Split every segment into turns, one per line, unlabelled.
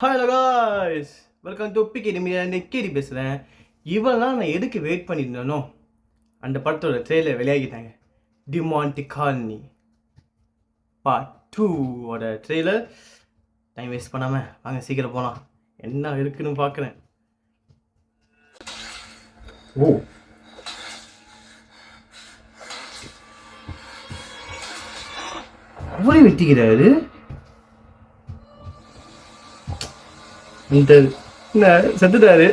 Hello guys, welcome to PKD media. KD பேசுகிறேன். இவெல்லாம் நான் எதுக்கு வெயிட் பண்ணியிருந்தேனோ அந்த படத்தோட ட்ரெயிலர் வெளியாகிட்டாங்க. Demonte Colony part 2 trailer. Time waste பண்ணாமல் வாங்க சீக்கிரம் போகலாம். என்ன இருக்குன்னு பார்க்குறேன். ஓ, அவரே வெட்டிக்கிறாரு. இந்த செத்துட்டாரு.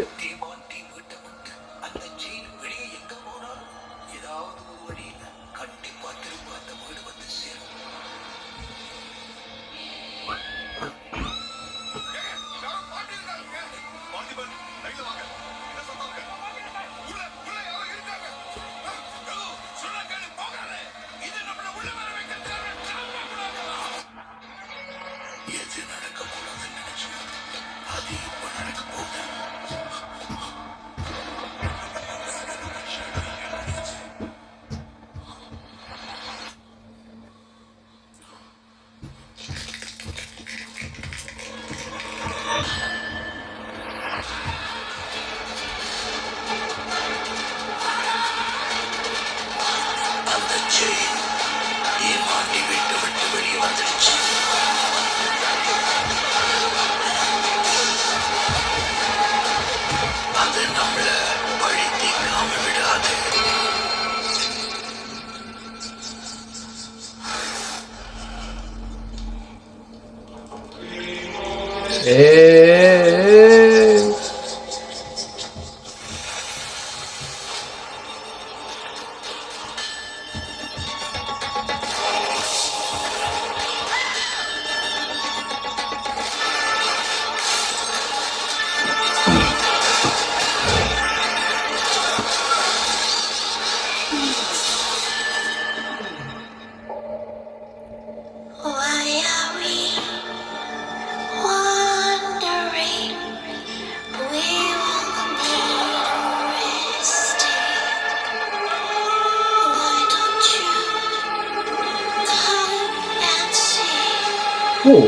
Oh.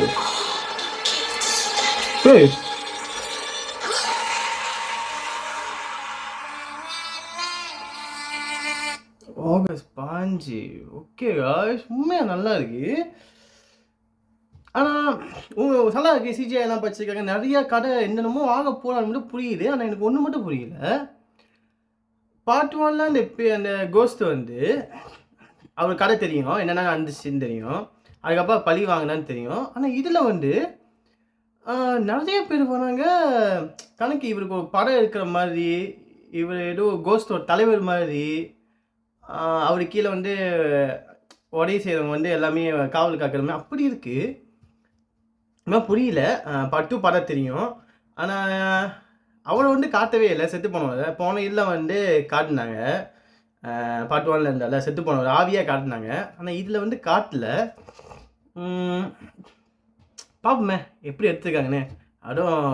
Hey. August 5. Okay guys, உண்மையாக நல்லா இருக்கு. ஆனால் நல்லா இருக்கு. சிஜிஐ எல்லாம் படிச்சிருக்காங்க. நிறையா கதை என்னென்னமோ ஆக போகலான்னு மட்டும் புரியுது. ஆனால் எனக்கு ஒன்று மட்டும் புரியல. பார்ட் 1 அந்த கோஸ்ட் அவர் கதை தெரியும், என்னென்ன நடந்துச்சுன்னு தெரியும். அதுக்கப்புறம் பழி வாங்கினான்னு தெரியும். ஆனால் இதில் நிறைய பேர் போனாங்க. கணக்கு இவருக்கு ஒரு படம் இருக்கிற மாதிரி, இவர் ஏதோ கோஸ்டோட தலைவர் மாதிரி, அவர் கீழே உதவி செய்கிறவங்க எல்லாமே காவல் காக்கிற மாதிரி அப்படி இருக்குது. இன்னும் புரியல. பார்ட் 2 படம் தெரியும். ஆனால் அவரை காட்டவே இல்லை. செத்து போனவர் போன இதில் காட்டினாங்க. பார்ட் 1 இருந்தால செத்து போனவர் ஆவியாக காட்டினாங்க. ஆனால் இதில் காட்டல. பார்ப்போமே எப்படி எடுத்துருக்காங்கன்னு. அதுவும்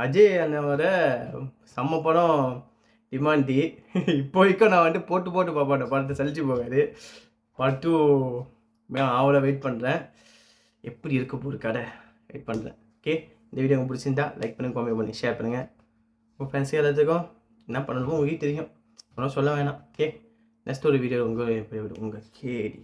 அஜய் அண்ணாவோட செம்ம படம் டிமாண்டி. இப்போ வரைக்கும் நான் போட்டு பார்ப்பேன். படத்தை சலிச்சு போகாது. பார்ட் 2 அவளை வெயிட் பண்ணுறேன். எப்படி இருக்க போகிற கதை வெயிட் பண்ணுறேன். ஓகே, இந்த வீடியோ உங்களுக்கு பிடிச்சிருந்தா லைக் பண்ணுங்கள், கமெண்ட் பண்ணி ஷேர் பண்ணுங்கள். உங்கள் ஃப்ரெண்ட்ஸுக்கு எல்லாத்துக்கும் என்ன பண்ணணுமோ உங்களுக்கு தெரியும், ஒன்றும் சொல்ல வேணாம். ஓகே, நெக்ஸ்ட் ஒரு வீடியோ உங்கள் கேடி.